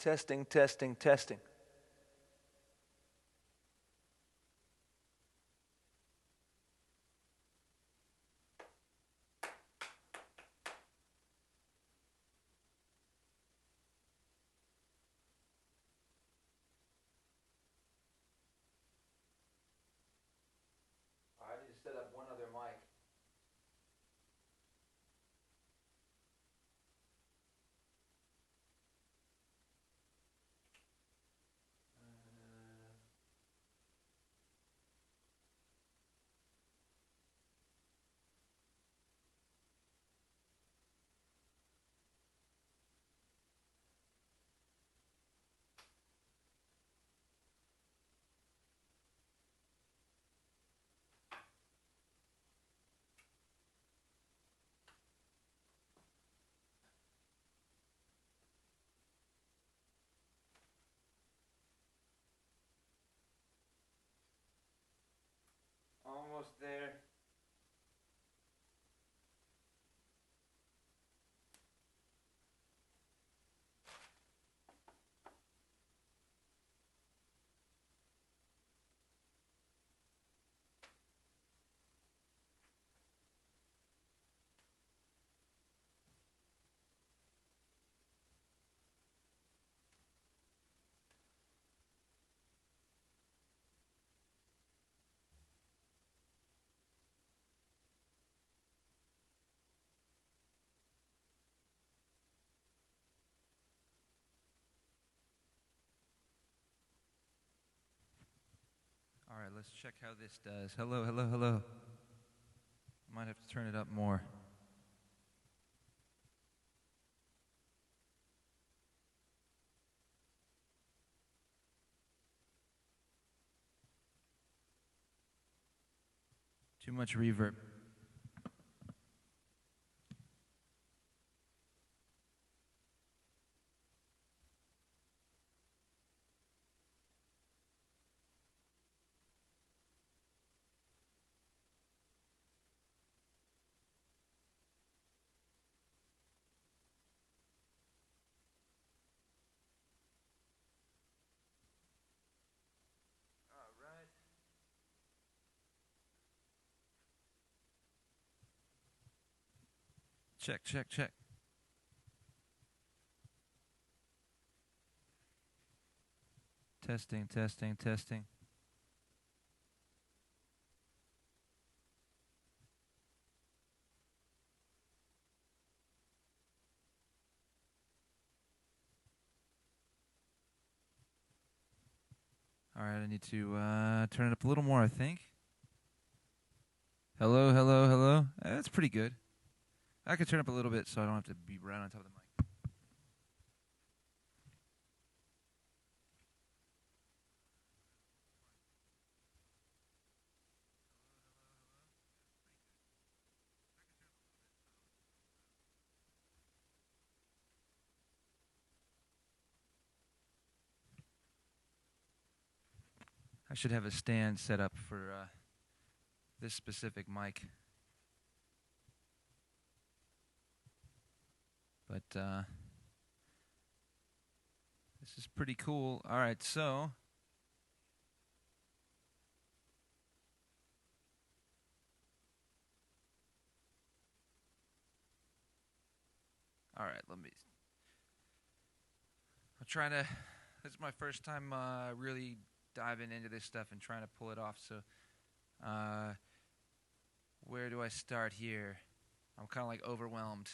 Testing, testing, testing. I need to set up one other mic. Almost there. All right, let's check how this does. Hello, hello, hello. Might have to turn it up more. Too much reverb. All right. Check, check, check. Testing, testing, testing. All right, I need to turn it up a little more, I think. Hello, hello, hello. That's pretty good. I could turn up a little bit so I don't have to be right on top of the mic. I should have a stand set up for this specific mic. But this is pretty cool. All right, so all right, let me. I'm trying to. This is my first time really diving into this stuff and trying to pull it off. So, where do I start here? I'm kind of like overwhelmed.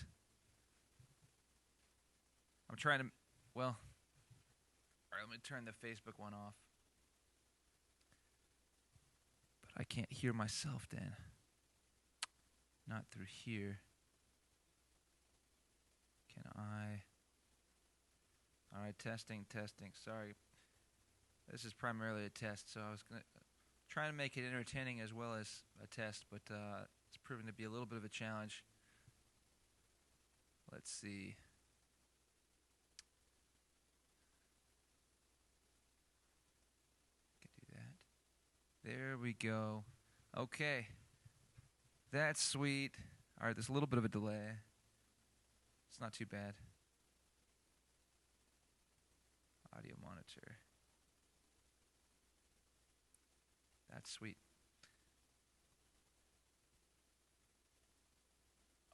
I'm trying to. Well, all right, let me turn the Facebook one off. But I can't hear myself, Dan. Not through here. Can I? All right, testing, testing. Sorry. This is primarily a test, so I was going to try to make it entertaining as well as a test, but it's proven to be a little bit of a challenge. Let's see. Can do that. There we go. Okay. That's sweet. All right, there's a little bit of a delay. It's not too bad. audio monitor. That's sweet.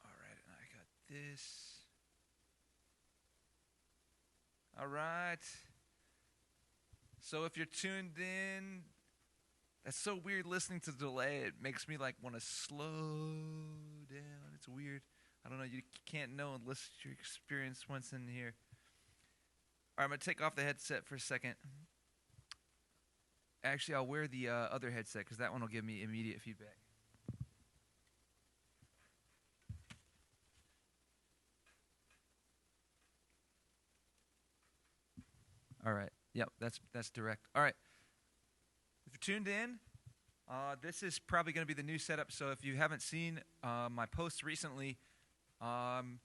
All right, and I got this. All right. So if you're tuned in, that's so weird listening to the delay. It makes me like want to slow down. It's weird. I don't know. You can't know unless you experience once in here. All right, I'm going to take off the headset for a second. Actually, I'll wear the other headset because that one will give me immediate feedback. All right. Yep, that's direct. All right. If you're tuned in, this is probably going to be the new setup. So if you haven't seen my posts recently, I'm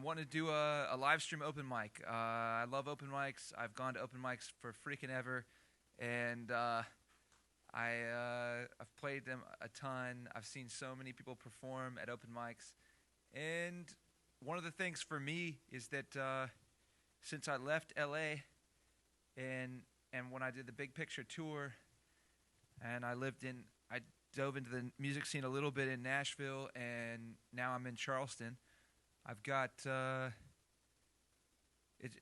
wanting to do a live stream open mic. I love open mics. I've gone to open mics for freaking ever, and I've played them a ton. I've seen so many people perform at open mics, and one of the things for me is that since I left LA and when I did the Big Picture tour, and I dove into the music scene a little bit in Nashville, and now I'm in Charleston. I've got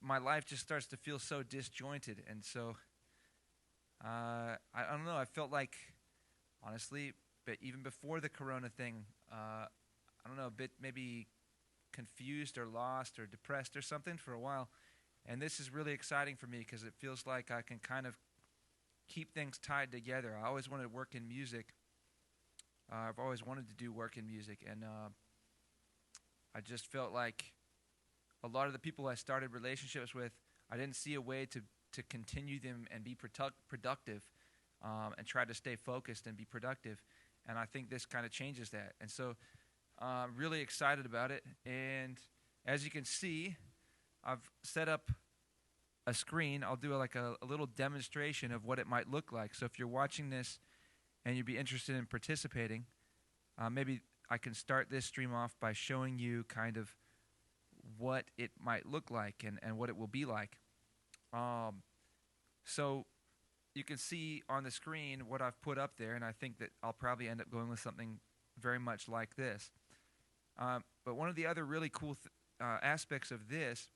my life just starts to feel so disjointed, and so I don't know. I felt like, honestly, but even before the Corona thing, I don't know, a bit maybe confused or lost or depressed or something for a while. And this is really exciting for me because it feels like I can kind of keep things tied together. I always wanted to work in music. I've always wanted to do work in music, and I just felt like a lot of the people I started relationships with, I didn't see a way to continue them and be productive and try to stay focused and be productive. And I think this kind of changes that. And so I'm really excited about it. And as you can see, I've set up a screen. I'll do a little demonstration of what it might look like. So if you're watching this and you'd be interested in participating, maybe I can start this stream off by showing you kind of what it might look like and what it will be like. So you can see on the screen what I've put up there, and I think that I'll probably end up going with something very much like this. But one of the other really cool aspects of this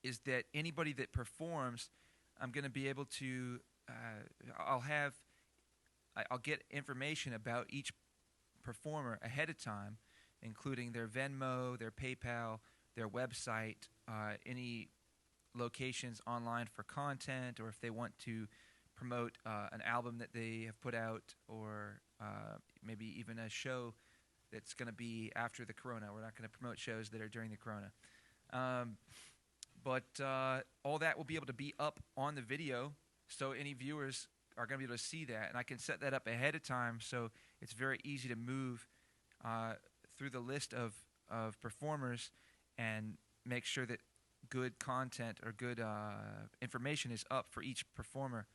is that anybody that performs, I'm going to be able to, I'll get information about each performer ahead of time, including their Venmo, their PayPal, their website, any locations online for content, or if they want to promote an album that they have put out, or maybe even a show that's going to be after the Corona. We're not going to promote shows that are during the Corona. But all that will be able to be up on the video, so any viewers are going to be able to see that. And I can set that up ahead of time, so it's very easy to move through the list of performers and make sure that good content or good information is up for each performer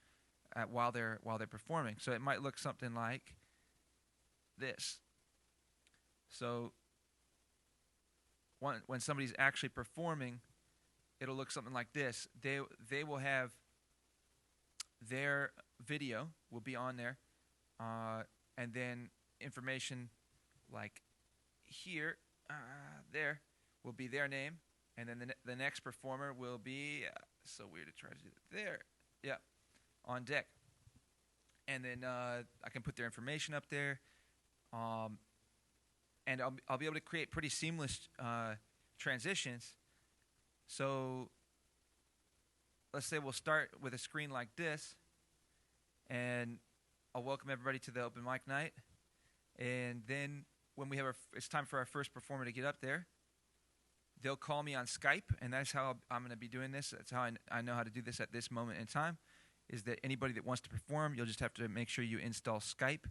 while they're performing. So it might look something like this. So when somebody's actually performing, it'll look something like this. They will have their video will be on there, and then information like here, there will be their name, and then the next performer will be so weird to try to do that. There, yeah, on deck, and then I can put their information up there, and I'll be able to create pretty seamless transitions. So let's say we'll start with a screen like this, and I'll welcome everybody to the open mic night. And then when we have it's time for our first performer to get up there, they'll call me on Skype, and that's how I'm going to be doing this. That's how I know how to do this at this moment in time, is that anybody that wants to perform, you'll just have to make sure you install Skype,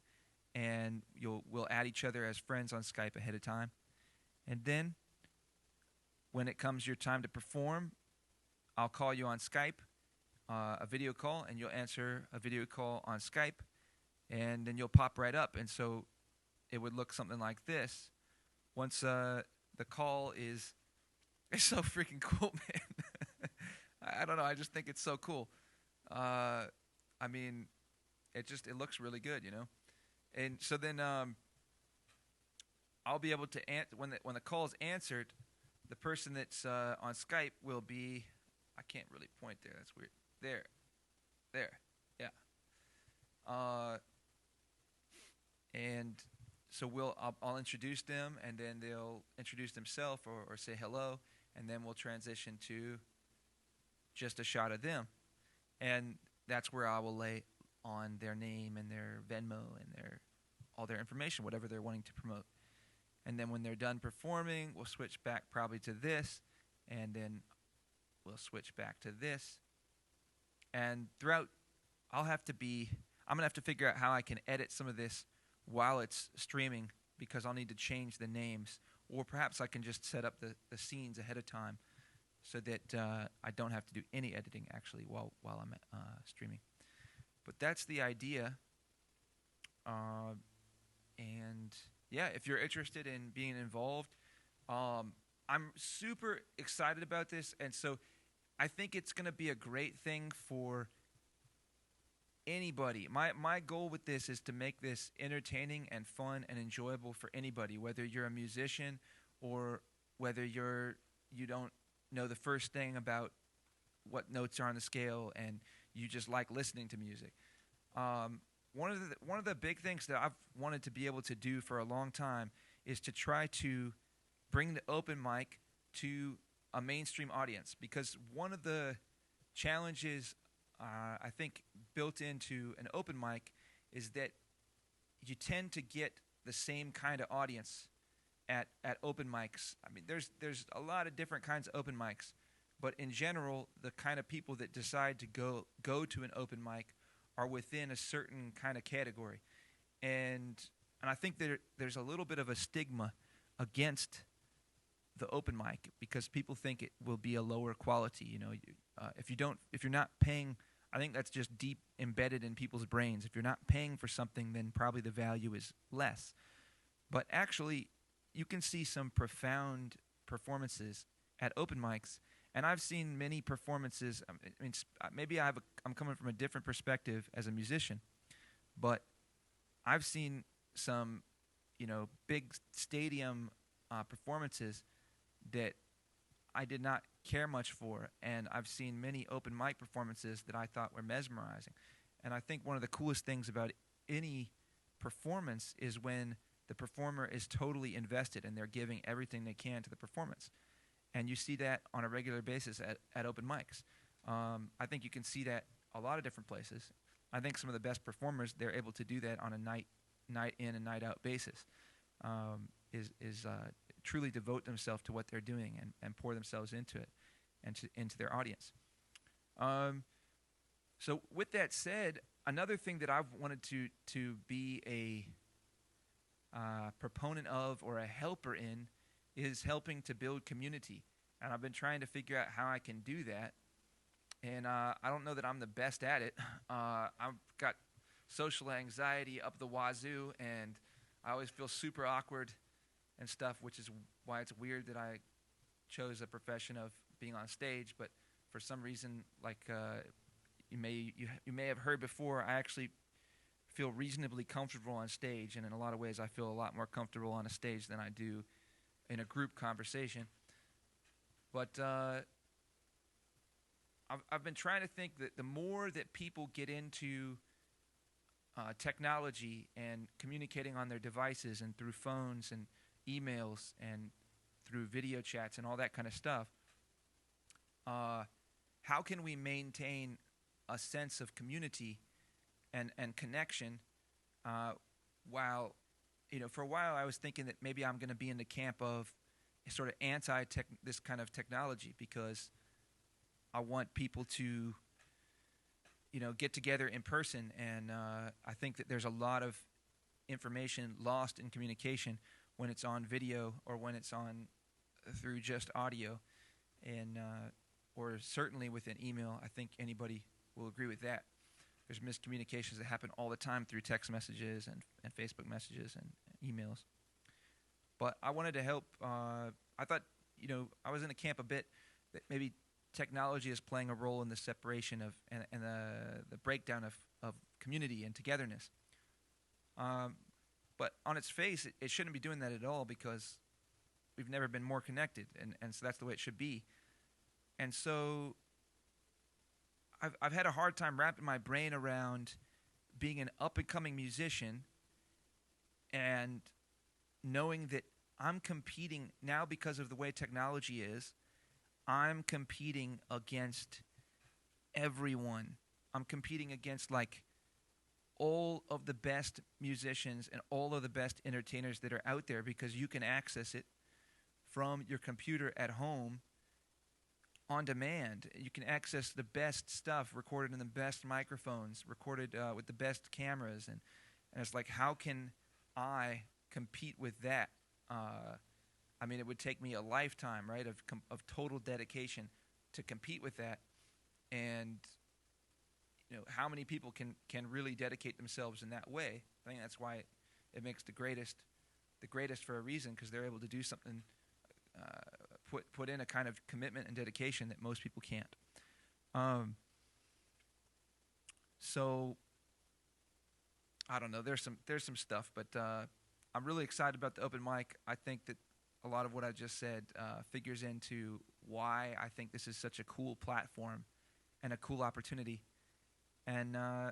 and we'll add each other as friends on Skype ahead of time. And then when it comes your time to perform, I'll call you on Skype, a video call, and you'll answer a video call on Skype, and then you'll pop right up. And so it would look something like this. Once the call is, it's so freaking cool, man. I don't know. I just think it's so cool. I mean, it looks really good, you know. And so then I'll be able to when the call is answered, the person that's on Skype will be. I can't really point there. That's weird. There, yeah. Uh, and so I'll introduce them, and then they'll introduce themselves or say hello, and then we'll transition to just a shot of them, and that's where I will lay on their name and their Venmo and all their information, whatever they're wanting to promote. And then when they're done performing, we'll switch back probably to this, and then we'll switch back to this. And throughout, I'm going to have to figure out how I can edit some of this while it's streaming, because I'll need to change the names. Or perhaps I can just set up the scenes ahead of time so that I don't have to do any editing, actually, while I'm streaming. But that's the idea. And yeah, if you're interested in being involved, I'm super excited about this. And so I think it's going to be a great thing for anybody. My goal with this is to make this entertaining and fun and enjoyable for anybody, whether you're a musician or whether you don't know the first thing about what notes are on the scale and you just like listening to music. One of the big things that I've wanted to be able to do for a long time is to try to bring the open mic to a mainstream audience, because one of the challenges I think built into an open mic is that you tend to get the same kind of audience at open mics. I mean, there's a lot of different kinds of open mics, but in general, the kind of people that decide to go to an open mic are within a certain kind of category, and I think there's a little bit of a stigma against the open mic because people think it will be a lower quality. You know, if you're not paying, I think that's just deep embedded in people's brains. If you're not paying for something, then probably the value is less. But actually, you can see some profound performances at open mics, and I've seen many performances. I mean, maybe I'm coming from a different perspective as a musician, but I've seen some, big stadium performances that I did not care much for, and I've seen many open mic performances that I thought were mesmerizing. And I think one of the coolest things about any performance is when the performer is totally invested and they're giving everything they can to the performance. And you see that on a regular basis at open mics. I think you can see that a lot of different places. I think some of the best performers, they're able to do that on a night in and night out basis. Truly devote themselves to what they're doing and pour themselves into it and into their audience. So with that said, another thing that I've wanted to be a proponent of or a helper in is helping to build community. And I've been trying to figure out how I can do that. And I don't know that I'm the best at it. I've got social anxiety up the wazoo, and I always feel super awkward and stuff, which is why it's weird that I chose a profession of being on stage. But for some reason, like you may have heard before, I actually feel reasonably comfortable on stage, and in a lot of ways I feel a lot more comfortable on a stage than I do in a group conversation. But I've been trying to think that the more that people get into technology and communicating on their devices and through phones and emails and through video chats and all that kind of stuff, how can we maintain a sense of community and connection while, for a while I was thinking that maybe I'm going to be in the camp of sort of this kind of technology, because I want people to, get together in person, and I think that there's a lot of information lost in communication when it's on video or when it's on through just audio, and or certainly with an email. I think anybody will agree with that. There's miscommunications that happen all the time through text messages and Facebook messages and emails. But I wanted to help. I thought, I was in a camp a bit that maybe technology is playing a role in the separation of and the breakdown of community and togetherness. But on its face, it shouldn't be doing that at all because we've never been more connected, and so that's the way it should be. And so I've had a hard time wrapping my brain around being an up-and-coming musician and knowing that I'm competing now because of the way technology is. I'm competing against everyone. I'm competing against like all of the best musicians and all of the best entertainers that are out there because you can access it from your computer at home on demand. You can access the best stuff recorded in the best microphones, recorded with the best cameras, and it's like, how can I compete with that? I mean, it would take me a lifetime, right, of total dedication to compete with that. And how many people can really dedicate themselves in that way? I think that's why it makes the greatest for a reason, because they're able to do something, put in a kind of commitment and dedication that most people can't. So I don't know. There's some stuff, but I'm really excited about the open mic. I think that a lot of what I just said figures into why I think this is such a cool platform and a cool opportunity. And I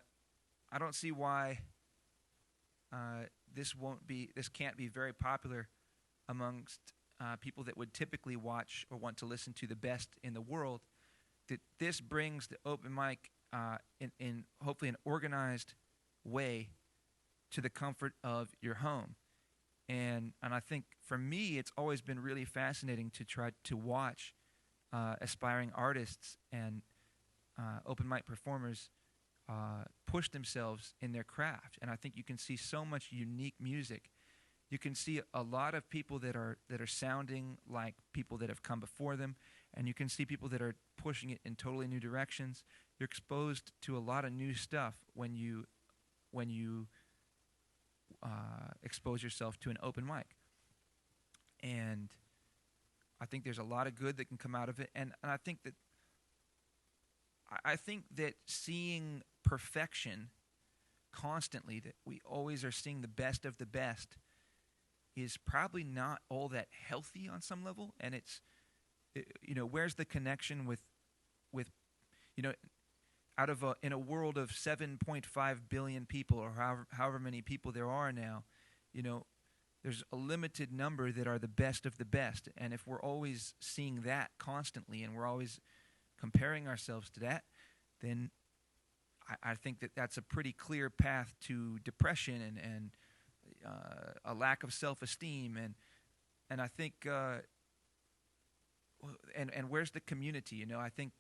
don't see why this can't be very popular amongst people that would typically watch or want to listen to the best in the world. That this brings the open mic in hopefully an organized way to the comfort of your home. And I think for me, it's always been really fascinating to try to watch aspiring artists and open mic performers push themselves in their craft. And I think you can see so much unique music. You can see a lot of people that are sounding like people that have come before them, and you can see people that are pushing it in totally new directions. You're exposed to a lot of new stuff when you expose yourself to an open mic. And I think there's a lot of good that can come out of it. And I think that seeing perfection constantly, that we always are seeing the best of the best, is probably not all that healthy on some level. And where's the connection with in a world of 7.5 billion people, or however many people there are now, there's a limited number that are the best of the best. And if we're always seeing that constantly and we're always comparing ourselves to that, then I think that that's a pretty clear path to depression and a lack of self-esteem. And I think and where's the community? I think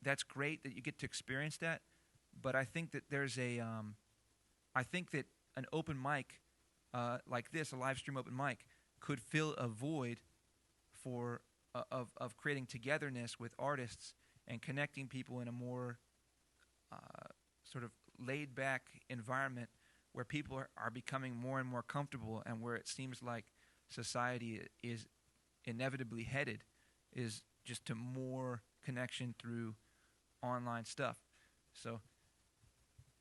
that's great that you get to experience that, but I think that there's I think that an open mic like this, a live stream open mic, could fill a void of creating togetherness with artists and connecting people in a more sort of laid-back environment where people are becoming more and more comfortable, and where it seems like society is inevitably headed is just to more connection through online stuff. So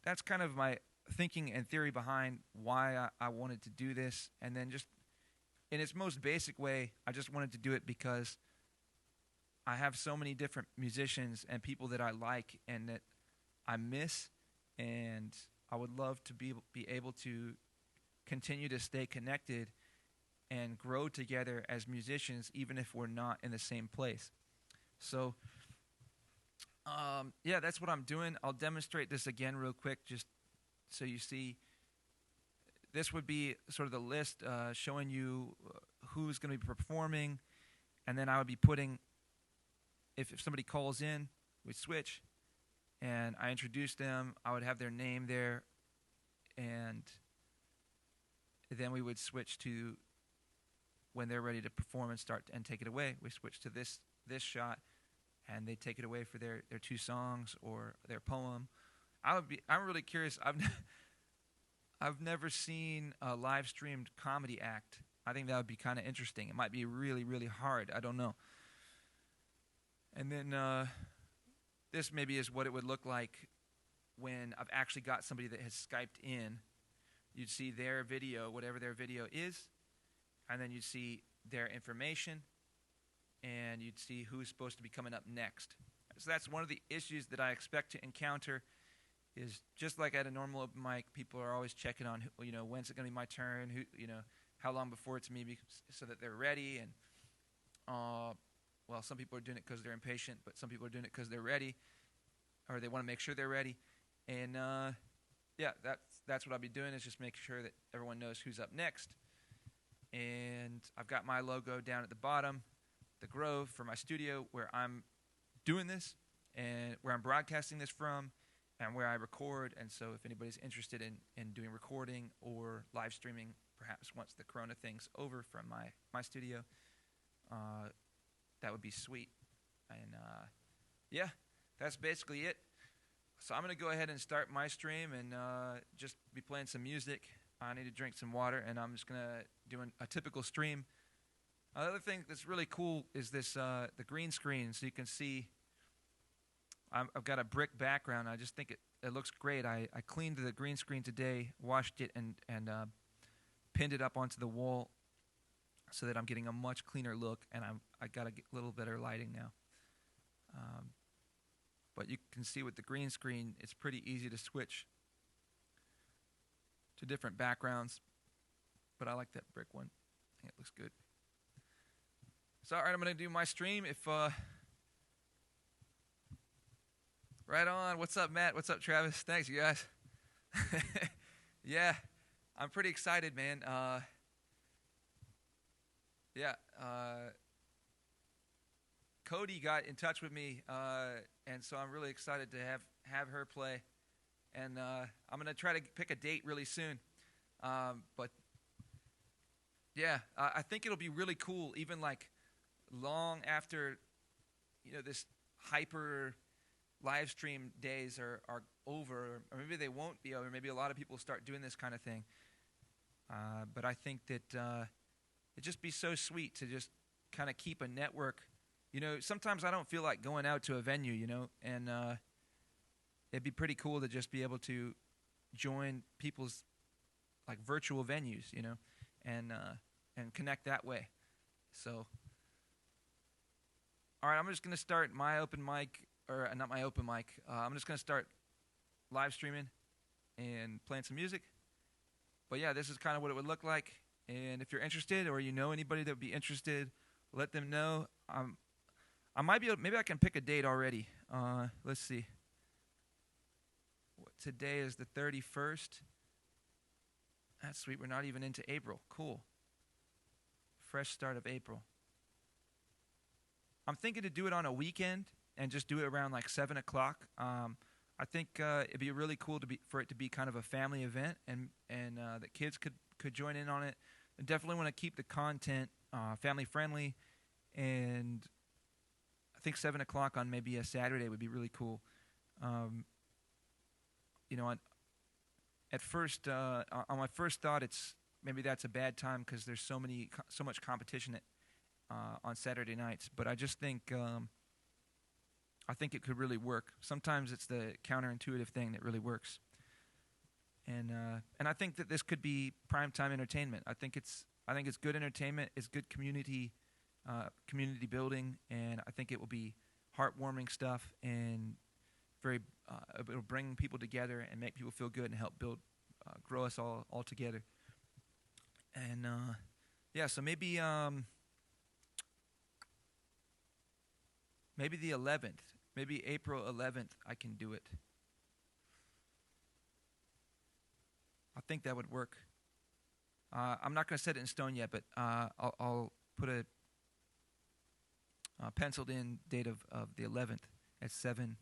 that's kind of my thinking and theory behind why I wanted to do this. And then just in its most basic way, I just wanted to do it because I have so many different musicians and people that I like and that I miss, and I would love to be able to continue to stay connected and grow together as musicians, even if we're not in the same place. So that's what I'm doing. I'll demonstrate this again real quick just so you see. This would be sort of the list showing you who's going to be performing, and then I would be putting, if somebody calls in, we switch, and I introduce them. I would have their name there, and then we would switch to when they're ready to perform and start and take it away. We switch to this shot, and they take it away for their two songs or their poem. I'm really curious. I've never seen a live streamed comedy act. I think that would be kind of interesting. It might be really, really hard. I don't know. And then this maybe is what it would look like when I've actually got somebody that has Skyped in. You'd see their video, whatever their video is, and then you'd see their information, and you'd see who's supposed to be coming up next. So that's one of the issues that I expect to encounter is just like at a normal open mic, people are always checking on, when's it going to be my turn, how long before it's me, so that they're ready. And, some people are doing it because they're impatient, but some people are doing it because they're ready, or they want to make sure they're ready. And, that's what I'll be doing is just make sure that everyone knows who's up next. And I've got my logo down at the bottom, the Grove, for my studio where I'm doing this and where I'm broadcasting this from and where I record. And so if anybody's interested in doing recording or live streaming, perhaps once the Corona thing's over from my studio, that would be sweet. And, that's basically it. So I'm going to go ahead and start my stream and just be playing some music. I need to drink some water, and I'm just going to do a typical stream. Another thing that's really cool is this the green screen, so you can see I've got a brick background. I just think it looks great. I cleaned the green screen today, washed it, and pinned it up onto the wall so that I'm getting a much cleaner look, and I got a little better lighting now. But you can see with the green screen, it's pretty easy to switch to different backgrounds. But I like that brick one. I think it looks good. So, all right, I'm going to do my stream. Right on. What's up, Matt? What's up, Travis? Thanks, you guys. Yeah, I'm pretty excited, man. Cody got in touch with me, and so I'm really excited to have her play. And I'm going to try to pick a date really soon. But, yeah, I think it'll be really cool, even like long after, this hyper live stream days are over, or maybe they won't be over. Maybe a lot of people start doing this kind of thing. But I think that it'd just be so sweet to just kind of keep a network. Sometimes I don't feel like going out to a venue, and it'd be pretty cool to just be able to join people's like virtual venues, and connect that way. So, all right, I'm just going to start my open mic, or not my open mic. I'm just going to start live streaming and playing some music. But yeah, this is kind of what it would look like. And if you're interested, or you know anybody that would be interested, let them know. I might be able, maybe I can pick a date already. Let's see. Today is the 31st. That's sweet. We're not even into April. Cool. Fresh start of April. I'm thinking to do it on a weekend and just do it around like 7 o'clock. I think it'd be really cool for it to be kind of a family event, and that kids could join in on it. I definitely want to keep the content family friendly, and I think 7 o'clock on maybe a Saturday would be really cool. At first, on my first thought, it's maybe that's a bad time because there's so much competition on Saturday nights. But I just think I think it could really work. Sometimes it's the counterintuitive thing that really works. And I think that this could be primetime entertainment. I think it's good entertainment. It's good community building, and I think it will be heartwarming stuff and it'll bring people together and make people feel good and help grow us all together. And so maybe the 11th, maybe April 11th, I can do it. I think that would work. I'm not going to set it in stone yet, but I'll put a penciled in date of the 11th at 7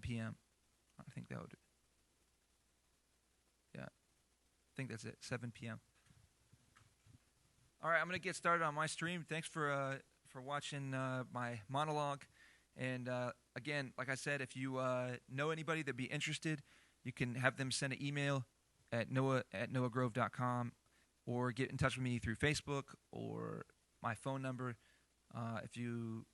p.m. I think that would. Yeah, I think that's it. 7 p.m. All right, I'm going to get started on my stream. Thanks for watching my monologue. And again, like I said, if you know anybody that'd be interested, you can have them send an email at noah@noahgrove.com, or get in touch with me through Facebook or my phone number, If you,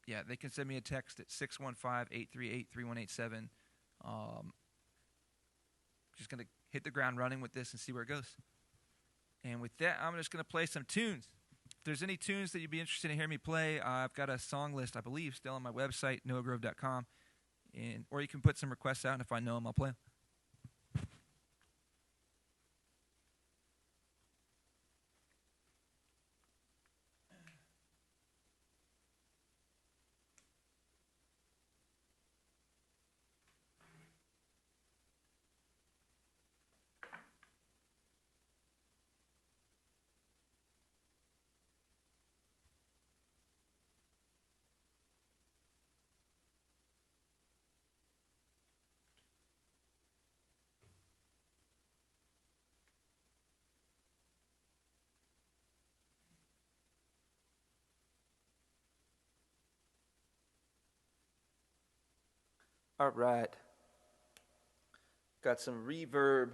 yeah, they can send me a text at 615-838-3187. Just going to hit the ground running with this and see where it goes. And with that, I'm just going to play some tunes. If there's any tunes that you'd be interested in hearing me play, I've got a song list, I believe, still on my website, noahgrove.com. Or you can put some requests out, and if I know them, I'll play them. All right. Got some reverb.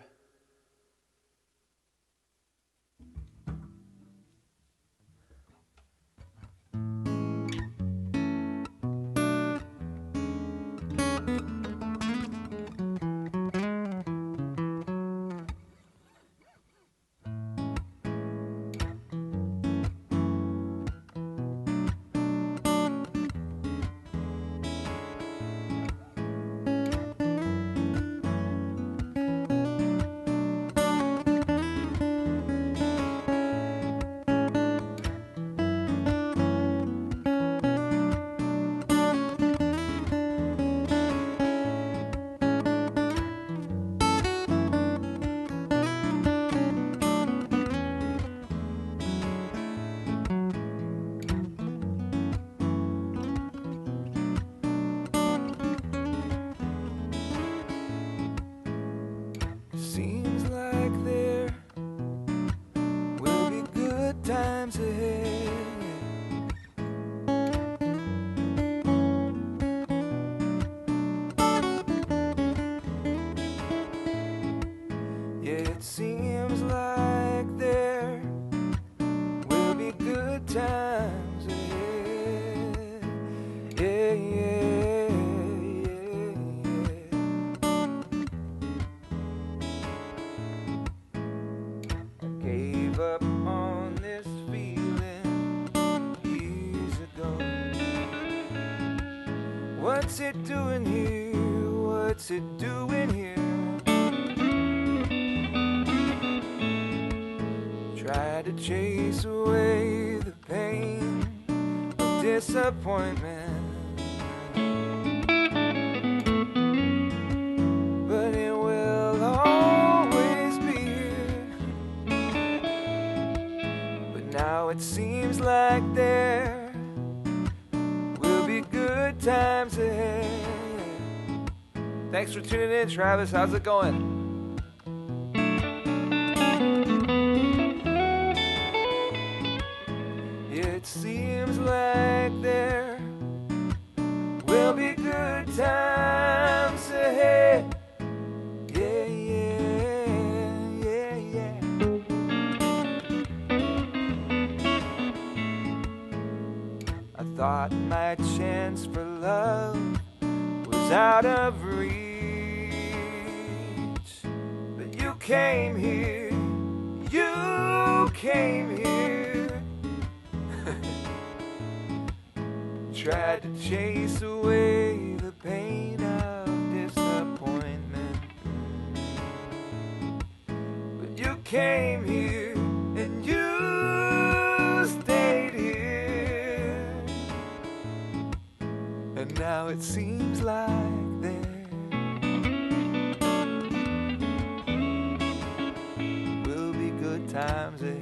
Seems like there will be good times ahead. Yeah, it seems like there will be good times ahead. Yeah, yeah, yeah, yeah. I gave up on this feeling years ago. What's it doing here? What's it doing here? Try to chase away the pain of disappointment, but it will always be here. But now it seems like there will be good times ahead. Thanks for tuning in, Travis. How's it going? It seems like there will be good times ahead. Yeah, yeah, yeah, yeah. I thought my chance for love was out of reach, but you came here, you came here. Tried to chase away the pain of disappointment, but you came here and you stayed here. And now it seems like there will be good times ahead.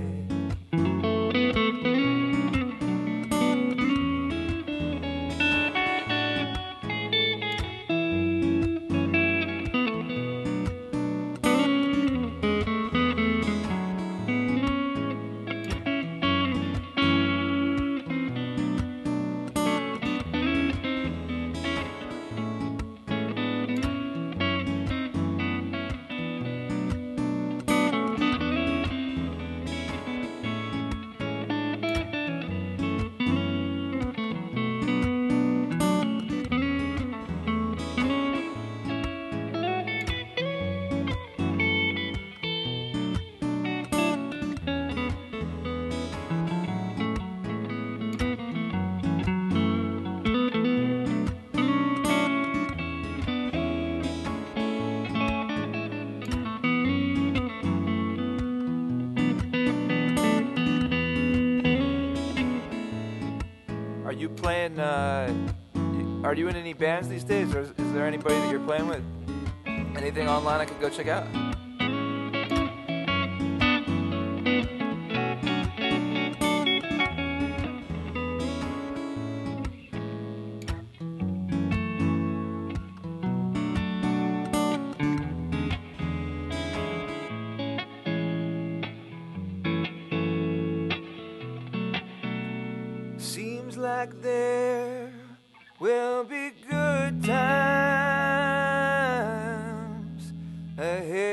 playing? Are you in any bands these days, or is there anybody that you're playing with? Anything online I could go check out? Seems like there will be good times ahead.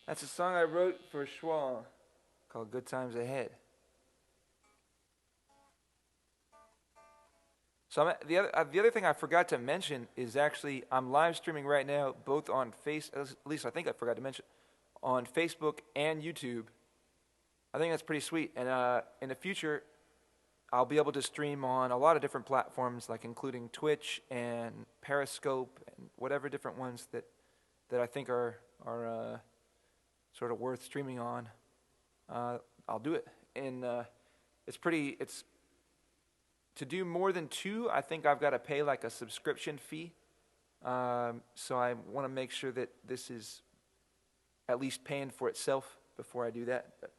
That's a song I wrote for Schwa called Good Times Ahead. So the other thing I forgot to mention is actually I'm live streaming right now both on at least I think I forgot to mention, on Facebook and YouTube. I think that's pretty sweet. And in the future, I'll be able to stream on a lot of different platforms, like including Twitch and Periscope and whatever different ones that I think are sort of worth streaming on. I'll do it. And it's to do more than two, I think I've got to pay like a subscription fee. So I want to make sure that this is at least paying for itself before I do that. But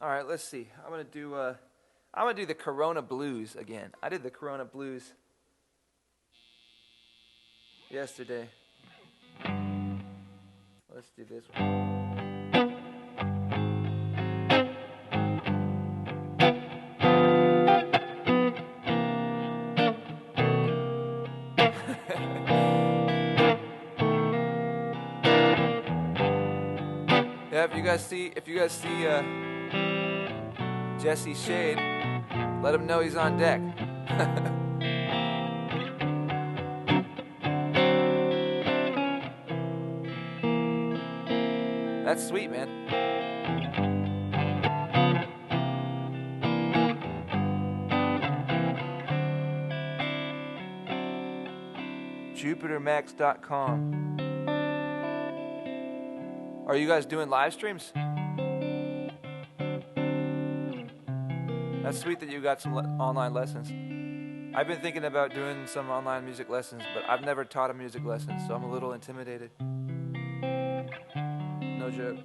all right, let's see. I'm gonna do the Corona Blues again. I did the Corona Blues yesterday. Let's do this one. Yeah, if you guys see Jesse Shade, let him know he's on deck. That's sweet, man. JupiterMax.com. Are you guys doing live streams? That's sweet that you got some online lessons. I've been thinking about doing some online music lessons, but I've never taught a music lesson, so I'm a little intimidated. No joke.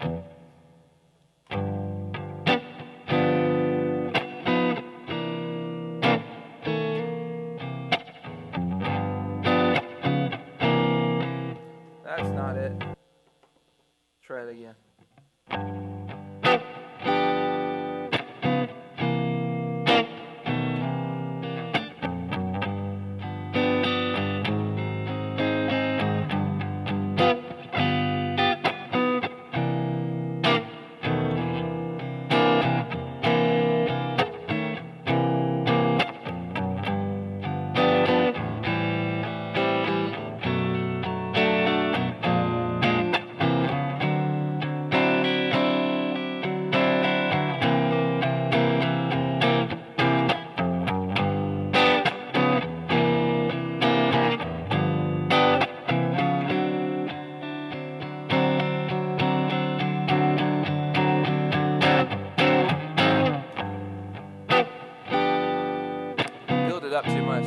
That's not it. Try it again. Build it up too much.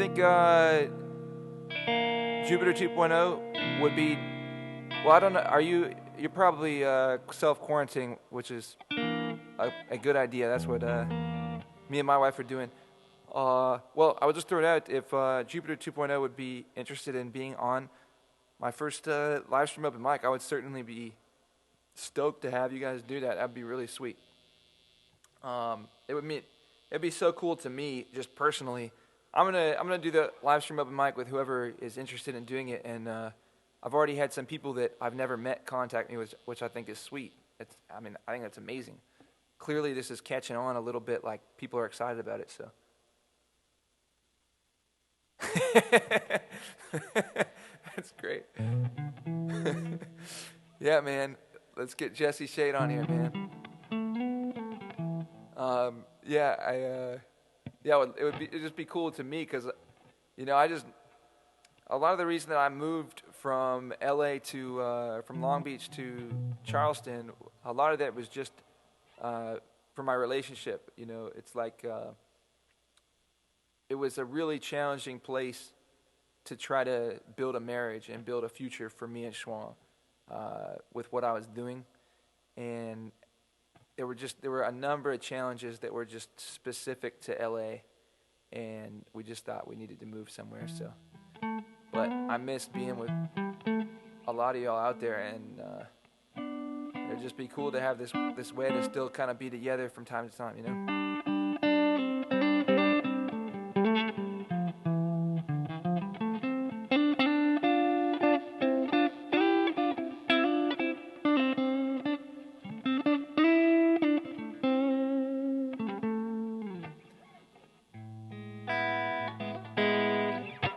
think Jupiter 2.0 would be? Well, I don't know. You're probably self-quarantining, which is a good idea. That's what me and my wife are doing. Well, I would just throw it out if Jupiter 2.0 would be interested in being on my first live stream open mic. I would certainly be stoked to have you guys do that. That'd be really sweet. It'd be so cool to me, just personally. I'm gonna do the live stream open mic with whoever is interested in doing it, and I've already had some people that I've never met contact me, which I think is sweet. I think that's amazing. Clearly, this is catching on a little bit. Like people are excited about it. So. That's great. Yeah, man. Let's get Jesse Shade on here, man. It'd just be cool to me because, a lot of the reason that I moved from LA to from Long Beach to Charleston, a lot of that was just for my relationship. It's like it was a really challenging place to try to build a marriage and build a future for me and Schwan with what I was doing, and there were a number of challenges that were just specific to LA, and we just thought we needed to move somewhere. So, but I miss being with a lot of y'all out there, and it'd just be cool to have this way to still kind of be together from time to time,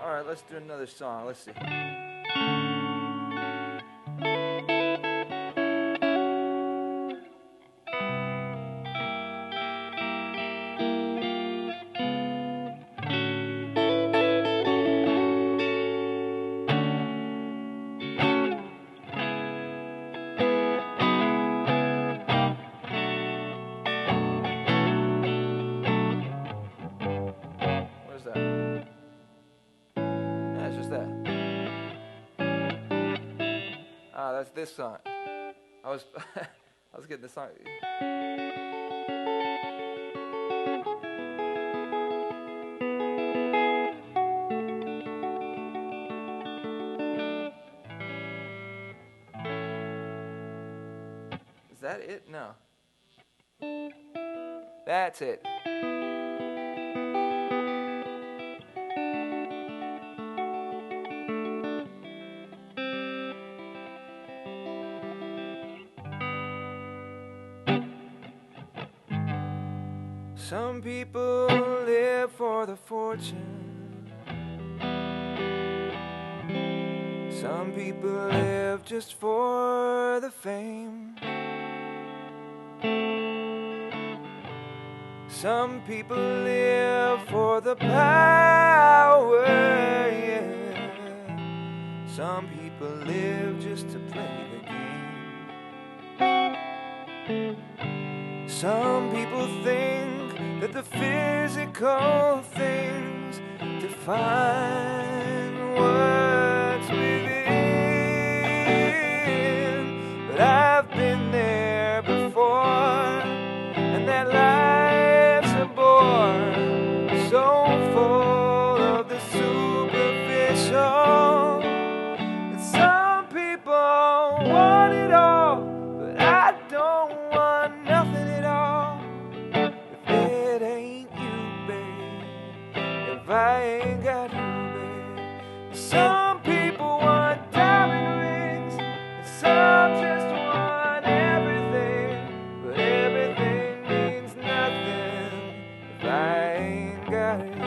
All right, let's do another song. Let's see. What is that? That's just that. That's this song. I was getting this song. Is that it? No. That's it. Some people live for the fortune. Some people live just for the fame. Some people live for the power, yeah. Some people live just to play the game. Some people think that the physical things define what's within. But I've been there before, and that life's a bore, so full of the superficial. And some people want it all, but I don't want nothing at all. If it ain't you, babe, if I ain't got you, babe. Some people want diamond rings, and some just want everything. But everything means nothing if I ain't got you.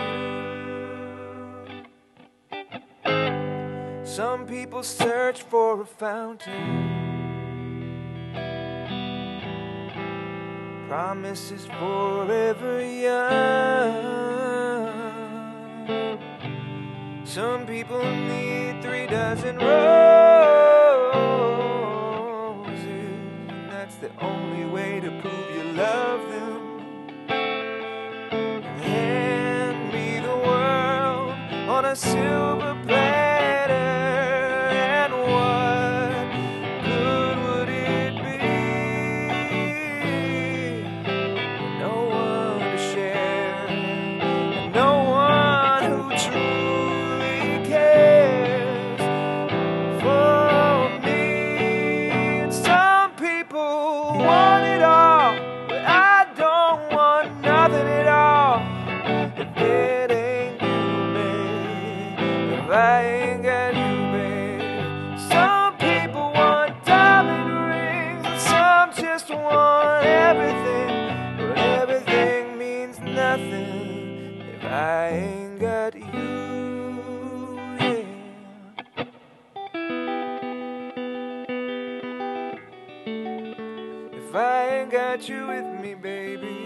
Some people search for a fountain, promises forever young. Some people need 3 dozen roses, and that's the only way to prove you love them. And hand me the world, a silver platter, and what good would it be? No one to share, and no one who truly cares for me. And some people want it all, but I don't want nothing at all. If it ain't you, babe, if I ain't got you, babe. Some people want diamond rings, and some just want everything, but everything means nothing if I ain't got you, yeah. If I ain't got you with me, baby.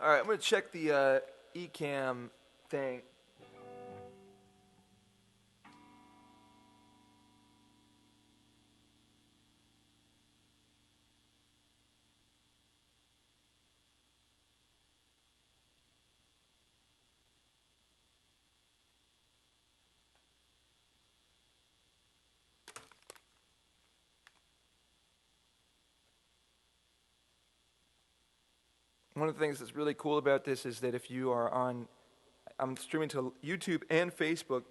All right, I'm going to check the Ecamm thing. One of the things that's really cool about this is that if you are on, I'm streaming to YouTube and Facebook,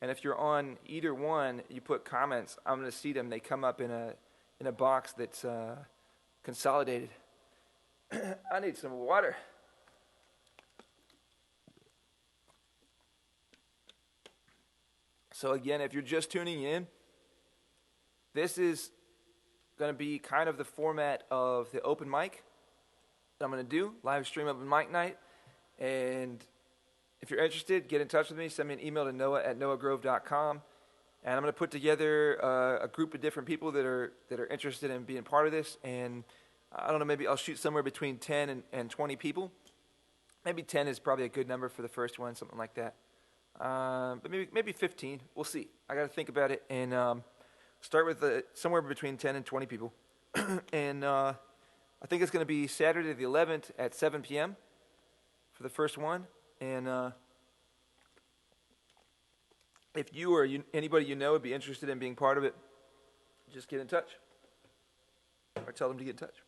and if you're on either one, you put comments, I'm going to see them. They come up in a box that's consolidated. I need some water. So again, if you're just tuning in, this is going to be kind of the format of the open mic I'm going to do, live stream open mic night. And if you're interested, get in touch with me. Send me an email to noah@noahgrove.com. And I'm going to put together a group of different people that are interested in being part of this. And I don't know, maybe I'll shoot somewhere between 10 and 20 people. Maybe 10 is probably a good number for the first one, something like that. But maybe 15. We'll see. I got to think about it and start with somewhere between 10 and 20 people. And I think it's going to be Saturday the 11th at 7 p.m. for the first one. And if you or anybody you know would be interested in being part of it, just get in touch or tell them to get in touch.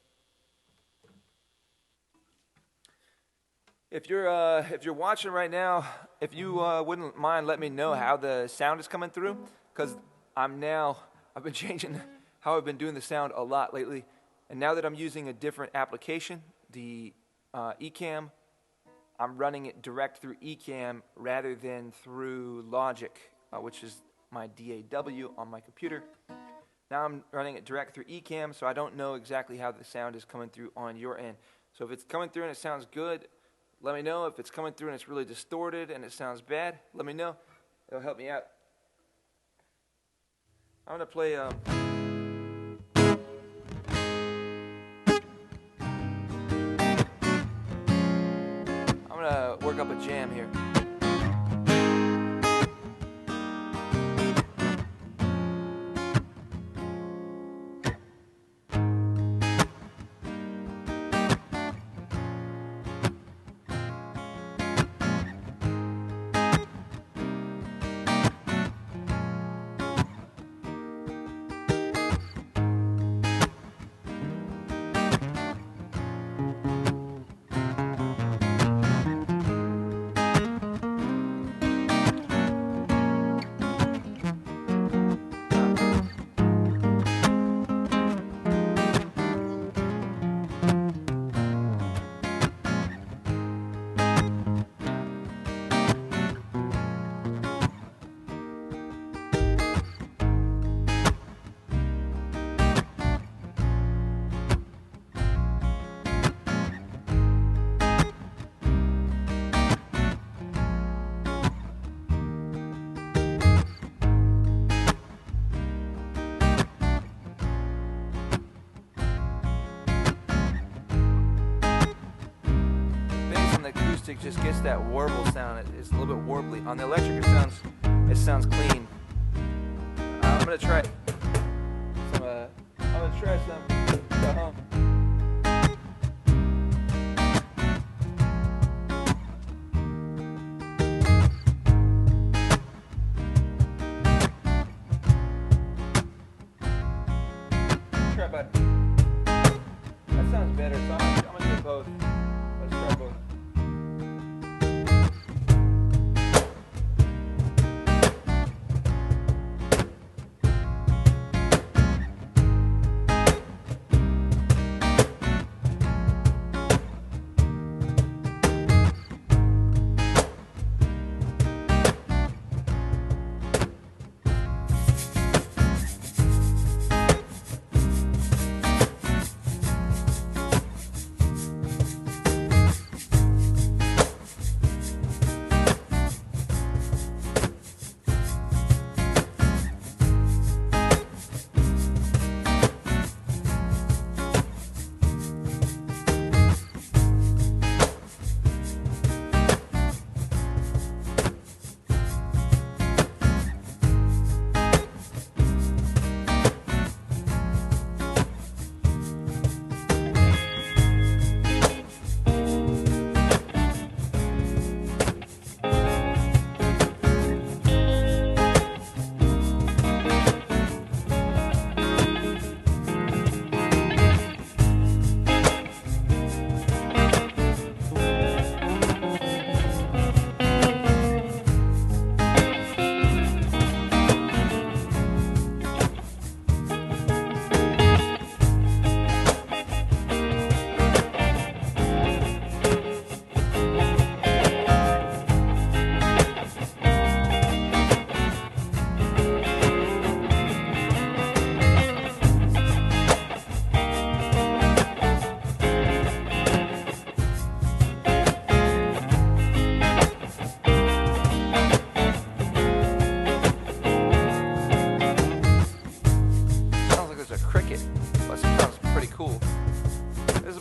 If you're watching right now, if you wouldn't mind, let me know how the sound is coming through, because I've been changing how I've been doing the sound a lot lately. And now that I'm using a different application, the Ecamm, I'm running it direct through Ecamm rather than through Logic, which is my DAW on my computer. Now I'm running it direct through Ecamm, so I don't know exactly how the sound is coming through on your end. So if it's coming through and it sounds good, let me know. If it's coming through and it's really distorted and it sounds bad, let me know. It'll help me out. I'm going to play... work up a jam here. Just gets that warble sound. It's a little bit warbly. On the electric, it sounds clean. I'm gonna try some I'm gonna try some. Try, bud. That sounds better, so I'm gonna do both. Let's try both.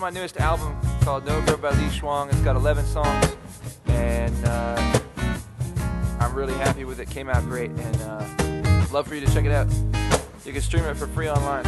My newest album called No Girl by Lee Schwang. It's got 11 songs, and I'm really happy with it. Came out great, and love for you to check it out. You can stream it for free online.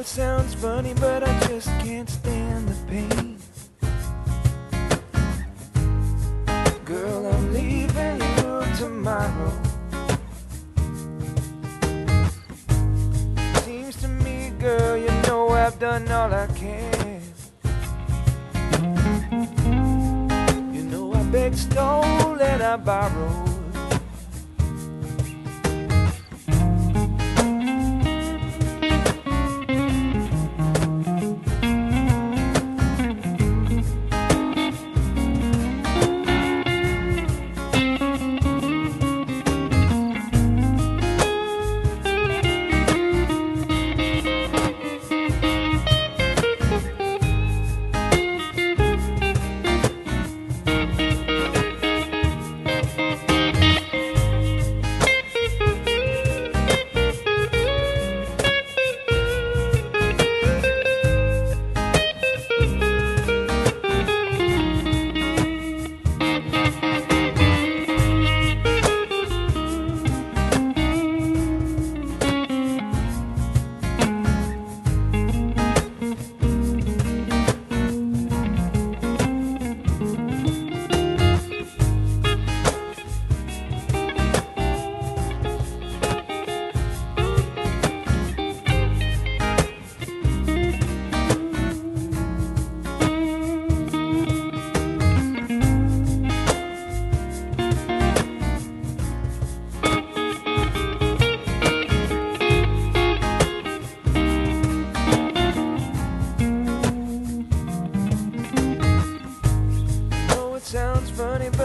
Sounds funny, but I just can't stand the pain. Girl, I'm leaving you tomorrow. Seems to me, girl, you know I've done all I can. You know I begged, stole, and I borrowed.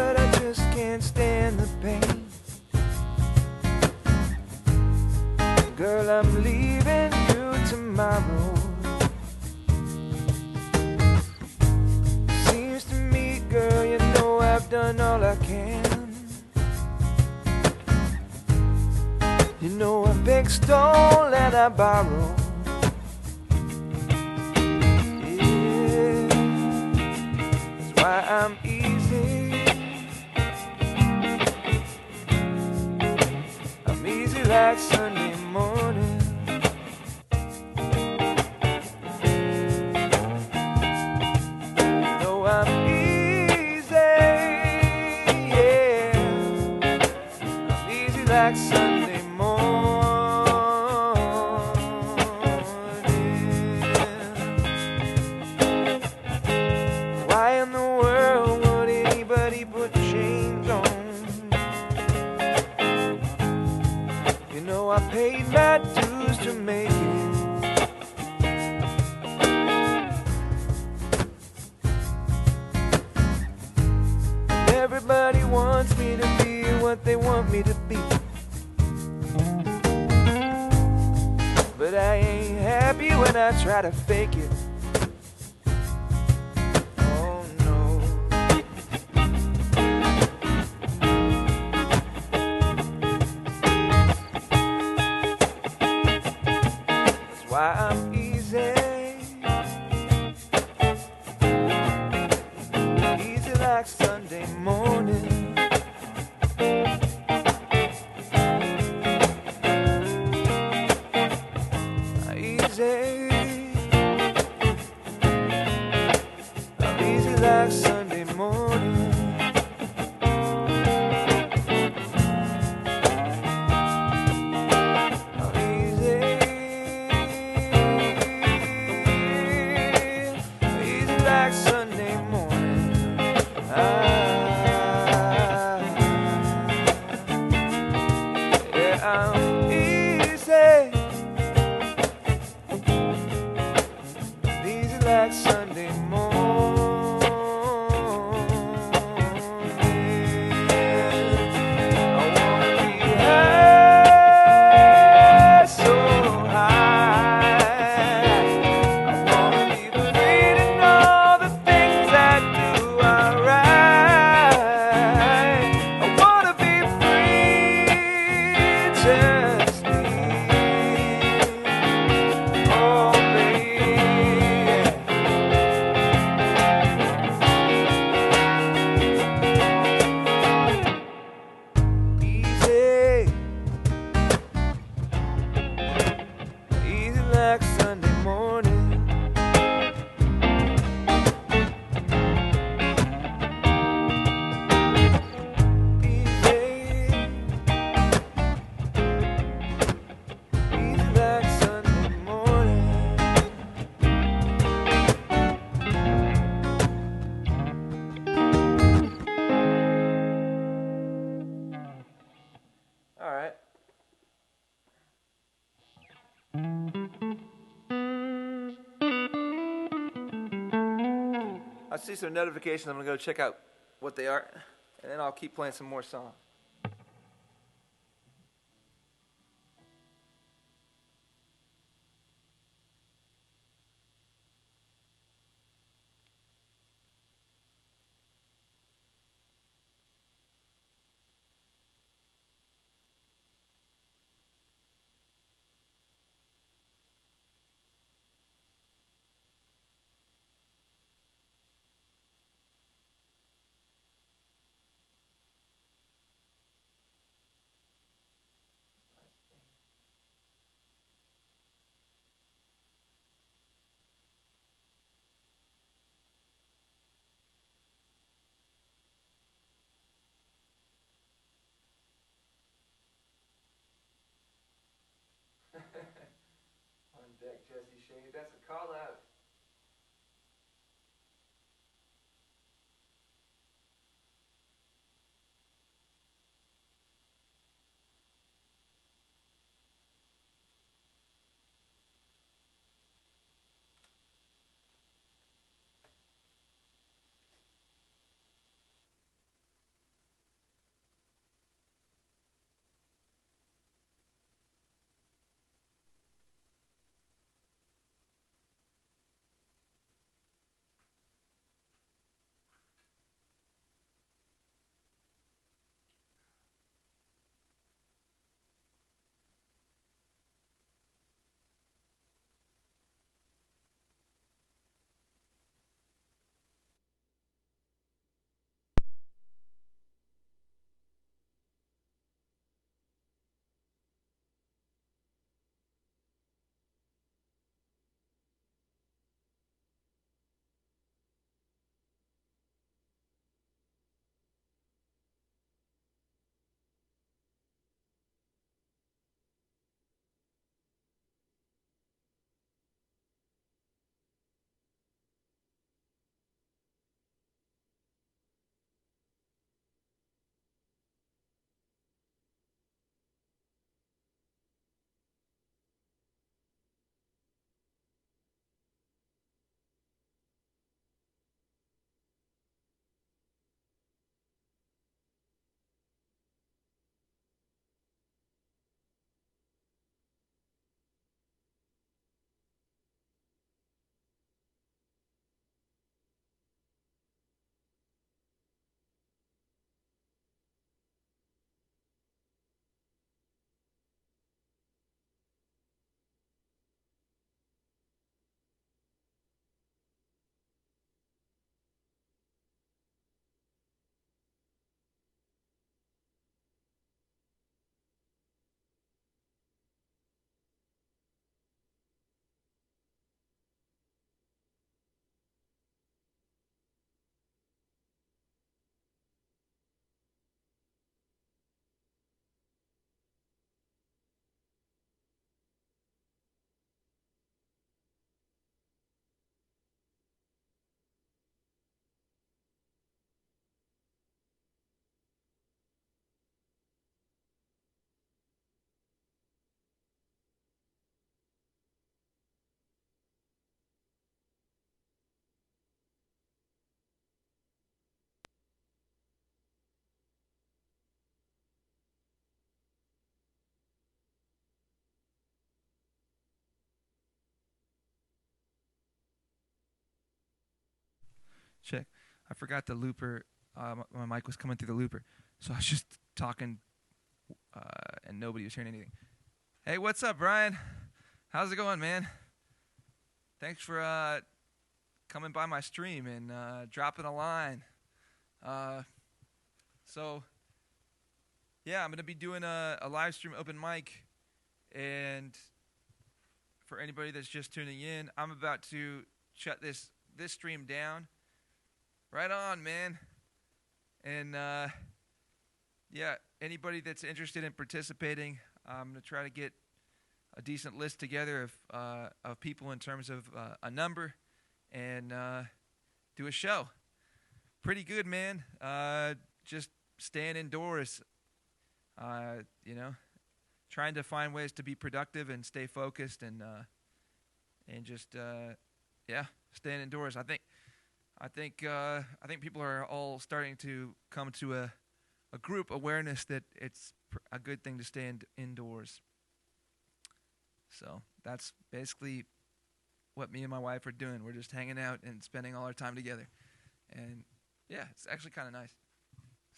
but I just can't stand the pain. Girl, I'm leaving you tomorrow. Seems to me, girl, you know I've done all I can. You know I beg, stole, and I borrow. Yeah, that's why I'm easy. I'm easy like Sunday morning. No, I'm easy, yeah. I'm easy like Sunday morning. Why in the world would anybody put chains on? You know I paid my dues to make it. Everybody wants me to be what they want me to be, but I ain't happy when I try to fake it. Oh no. That's why I'm easy. Easy like Sunday morning. Easy. I'm easy like Sunday morning. I'm easy. Easy like Sunday morning. Yeah, I'm easy. Easy like Sunday morning. I wanna be high, so high. I wanna be free to know the things I do are right. I wanna be free, just leave. Oh, baby. Easy, easy like Sunday morning. Easy, easy like Sunday morning. All right. I see some notifications. I'm gonna go check out what they are, and then I'll keep playing some more songs. On deck, Jesse Shane. That's a call out. check. I forgot the looper. My mic was coming through the looper, so I was just talking, and nobody was hearing anything. Hey, what's up, Brian? How's it going, man? Thanks for coming by my stream and dropping a line. So, yeah, I'm going to be doing a live stream open mic, and for anybody that's just tuning in, I'm about to shut this stream down. Right on, man. And, yeah, anybody that's interested in participating, I'm going to try to get a decent list together of people in terms of a number and do a show. Pretty good, man. Just staying indoors, trying to find ways to be productive and stay focused and just staying indoors. I think people are all starting to come to a group awareness that it's a good thing to stay indoors. So that's basically what me and my wife are doing. We're just hanging out and spending all our time together. And, yeah, it's actually kind of nice.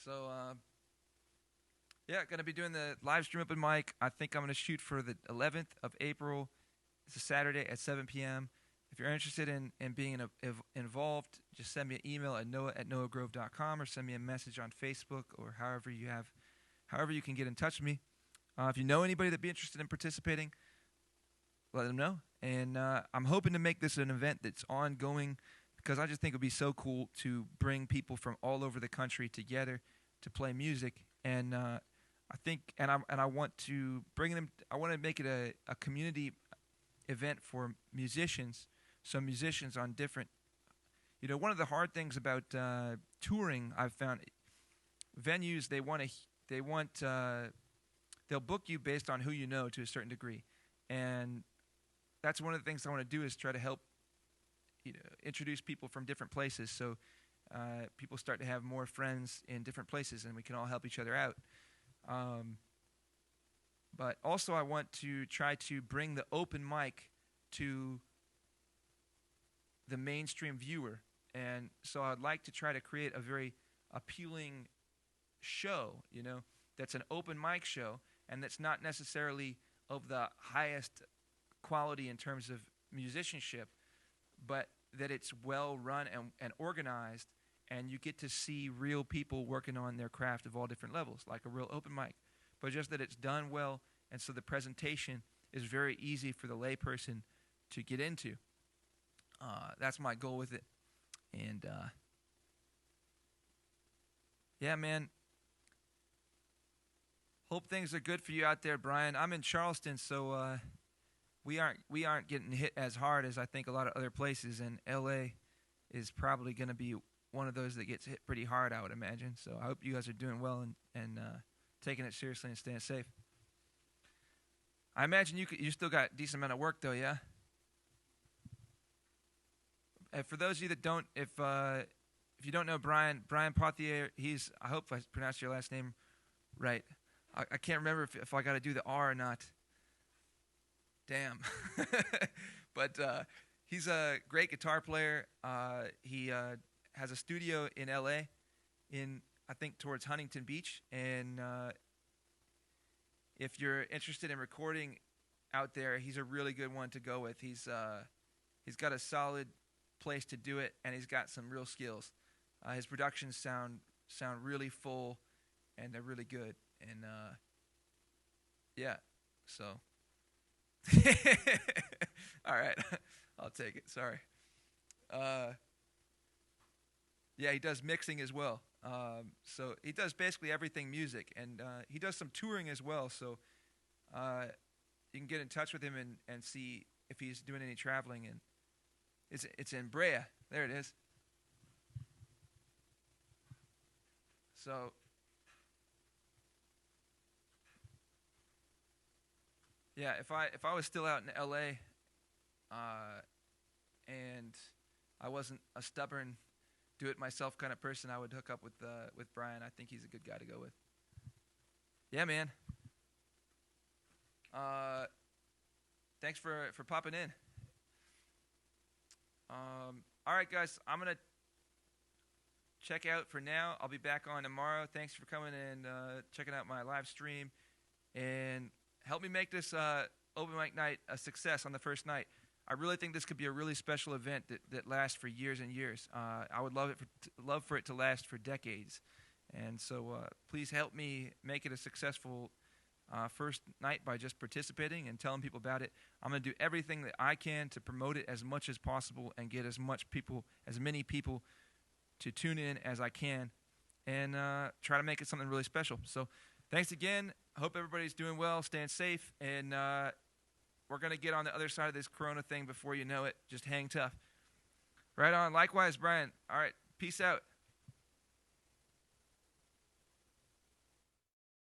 So, going to be doing the live stream open mic. I think I'm going to shoot for the 11th of April. It's a Saturday at 7 p.m. If you're interested in being involved, just send me an email at noah@noahgrove.com or send me a message on Facebook or however you can get in touch with me. If you know anybody that'd be interested in participating, let them know. And I'm hoping to make this an event that's ongoing because I just think it would be so cool to bring people from all over the country together to play music. And I want to bring them. I want to make it a community event for musicians. So musicians on different, one of the hard things about touring, I've found venues they'll book you based on who you know to a certain degree, and that's one of the things I want to do is try to help, introduce people from different places, so people start to have more friends in different places, and we can all help each other out. But also, I want to try to bring the open mic to the mainstream viewer, and so I'd like to try to create a very appealing show, that's an open mic show, and that's not necessarily of the highest quality in terms of musicianship, but that it's well run and organized, and you get to see real people working on their craft of all different levels, like a real open mic, but just that it's done well, and so the presentation is very easy for the layperson to get into. That's my goal with it. And, yeah, man. Hope things are good for you out there, Brian. I'm in Charleston, so we aren't getting hit as hard as I think a lot of other places, and L.A. is probably going to be one of those that gets hit pretty hard, I would imagine. So I hope you guys are doing well and taking it seriously and staying safe. I imagine you still got a decent amount of work, though, yeah? And for those of you that don't, if you don't know Brian Pothier, I hope I pronounced your last name right. I can't remember if I got to do the R or not. Damn. But he's a great guitar player. He has a studio in L.A., I think towards Huntington Beach. And if you're interested in recording out there, he's a really good one to go with. He's got a solid place to do it, and he's got some real skills. His productions sound really full, and they're really good. And yeah, so all right, I'll take it. Sorry. Yeah, he does mixing as well. So he does basically everything music, and he does some touring as well. So you can get in touch with him and see if he's doing any traveling. And it's in Brea. There it is. So yeah, if I was still out in L.A. And I wasn't a stubborn, do-it-myself kind of person, I would hook up with Brian. I think he's a good guy to go with. Yeah, man. Thanks for popping in. All right, guys, I'm gonna check out for now. I'll be back on tomorrow. Thanks for coming and checking out my live stream. And help me make this open mic night a success on the first night. I really think this could be a really special event that lasts for years and years. I would love for it to last for decades. And so please help me make it a successful first night by just participating and telling people about it. I'm going to do everything that I can to promote it as much as possible and get as many people to tune in as I can and try to make it something really special. So thanks again. Hope everybody's doing well, staying safe, and we're going to get on the other side of this corona thing before you know it. Just hang tough. Right on. Likewise, Brian. All right. Peace out.